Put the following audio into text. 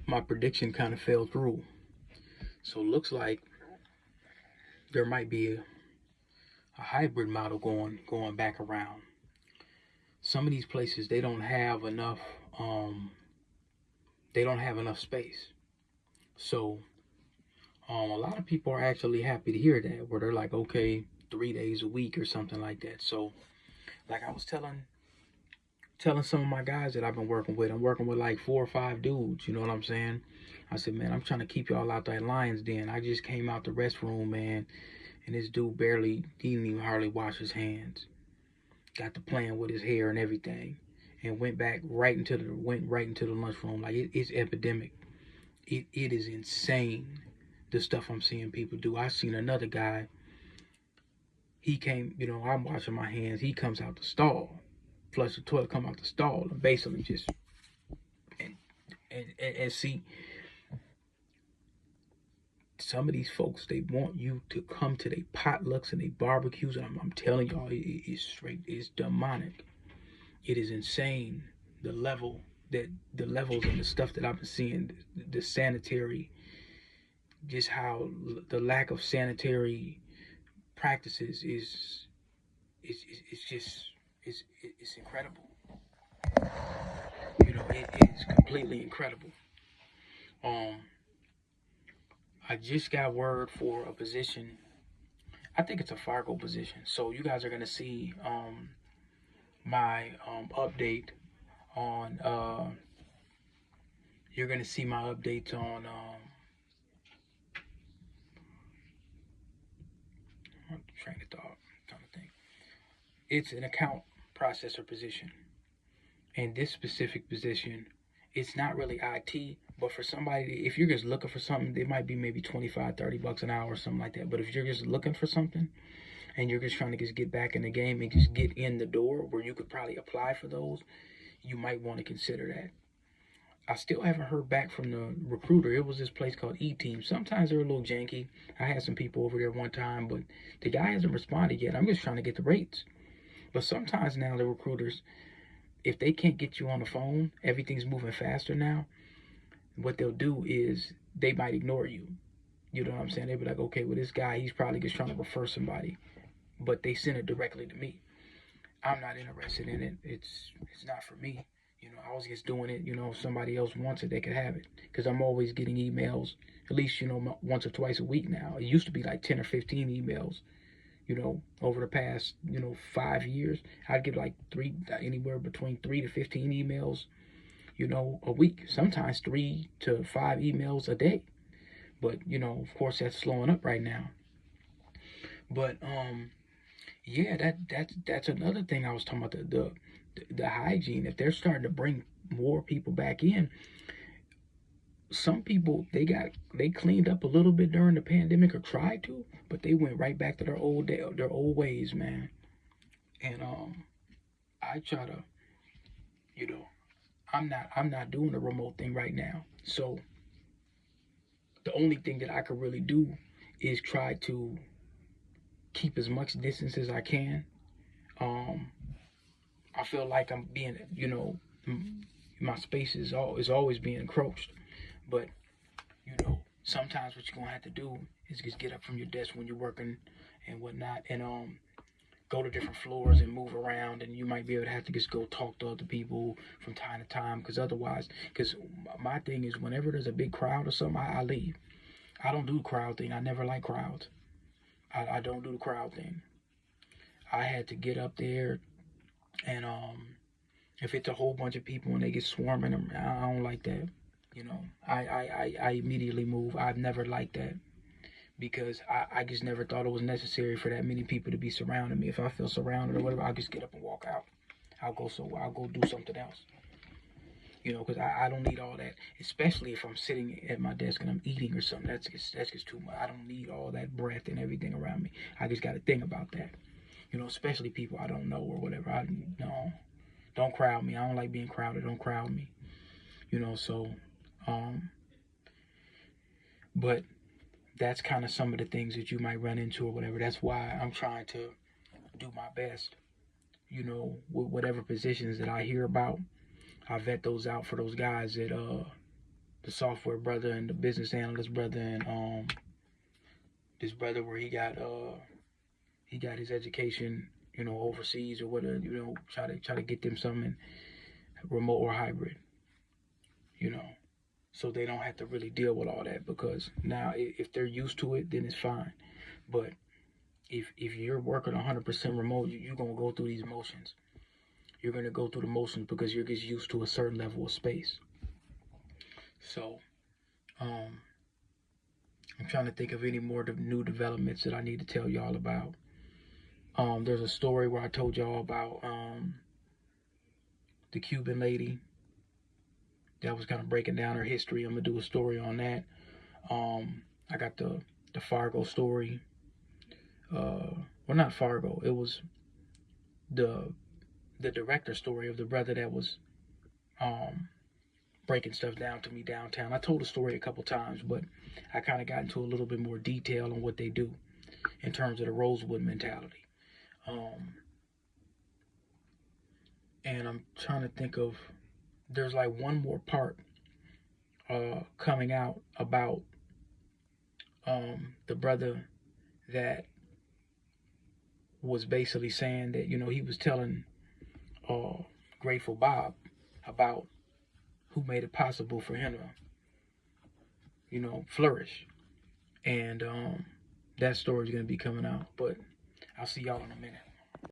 my prediction kind of fell through. So it looks like there might be a hybrid model going back around. Some of these places um they don't have enough space. So a lot of people are actually happy to hear that, where they're like, okay, 3 days a week or something like that. So like I was telling some of my guys that I've been working with, I'm working with like 4 or 5 dudes, you know what I'm saying? I said, man, I'm trying to keep y'all out that lion's den. I just came out the restroom, man, and this dude he didn't even hardly wash his hands. Got to playing with his hair and everything, and went right into the lunchroom. Like it's epidemic. It is insane the stuff I'm seeing people do. I seen another guy. He came, I'm washing my hands. He comes out the stall, flush the toilet, come out the stall, and basically just and and see some of these folks. They want you to come to their potlucks and their barbecues. And I'm telling y'all, it's straight. It's demonic. It is insane the level that the levels and the stuff that I've been seeing. The sanitary, just how the lack of sanitary practices is just it's incredible. It is completely incredible. Um, I just got word for a position. I think it's a Fargo position. So you guys are gonna see my update on. You're gonna see my updates on. Train of thought kind of thing. It's an account processor position, and this specific position, it's not really IT. But for somebody, if you're just looking for something, it might be maybe 25, $30 an hour or something like that. But if you're just looking for something, and you're just trying to just get back in the game and just get in the door where you could probably apply for those, you might want to consider that. I still haven't heard back from the recruiter. It was this place called E Team. Sometimes they're a little janky. I had some people over there one time, but the guy hasn't responded yet. I'm just trying to get the rates. But sometimes now the recruiters, if they can't get you on the phone, everything's moving faster now. What they'll do is they might ignore you. You know what I'm saying? They'll be like, okay, well, this guy, he's probably just trying to refer somebody. But they send it directly to me. I'm not interested in it. It's not for me. I was just doing it. If somebody else wants it, they could have it. Because I'm always getting emails, at least once or twice a week now. It used to be like 10 or 15 emails. Over the past 5 years, I'd get like anywhere between 3 to 15 emails, a week. Sometimes 3 to 5 emails a day. But of course, that's slowing up right now. But yeah, that's another thing I was talking about, the hygiene. If they're starting to bring more people back in, some people they cleaned up a little bit during the pandemic or tried to, but they went right back to their old ways, man. And I try to, you know, I'm not doing the remote thing right now. So the only thing that I could really do is try to keep as much distance as I can. Um, I feel like I'm being, my space is always being encroached. But sometimes what you're gonna have to do is just get up from your desk when you're working and whatnot, and go to different floors and move around, and you might be able to have to just go talk to other people from time to time, because my thing is whenever there's a big crowd or something, I leave. I don't do the crowd thing. I never like crowds. I don't do the crowd thing. I had to get up there, and if it's a whole bunch of people and they get swarming, I don't like that. I immediately move. I've never liked that because I just never thought it was necessary for that many people to be surrounding me. If I feel surrounded or whatever, I'll just get up and walk out. I'll go do something else. Because I don't need all that, especially if I'm sitting at my desk and I'm eating or something. That's just too much. I don't need all that breath and everything around me. I just got to think about that. Especially people I don't know or whatever. No, don't crowd me. I don't like being crowded. Don't crowd me. So, um, but that's kind of some of the things that you might run into or whatever. That's why I'm trying to do my best, with whatever positions that I hear about. I vet those out for those guys the software brother and the business analyst brother, and this brother where he got his education, overseas or whatever, try to get them something remote or hybrid, so they don't have to really deal with all that, because now if they're used to it, then it's fine. But if you're working 100% remote, you're going to go through these motions. You're going to go through the motions because you're just used to a certain level of space. So I'm trying to think of any more new developments that I need to tell y'all about. There's a story where I told y'all about the Cuban lady that was kind of breaking down her history. I'm going to do a story on that. I got the Fargo story. Well, not Fargo. It was the director story of the brother that was breaking stuff down to me downtown. I told the story a couple times, but I kind of got into a little bit more detail on what they do in terms of the Rosewood mentality. And I'm trying to think of, there's like one more part coming out about the brother that was basically saying that, he was telling Grateful Bob about who made it possible for him to, flourish. And that story is going to be coming out. But I'll see y'all in a minute.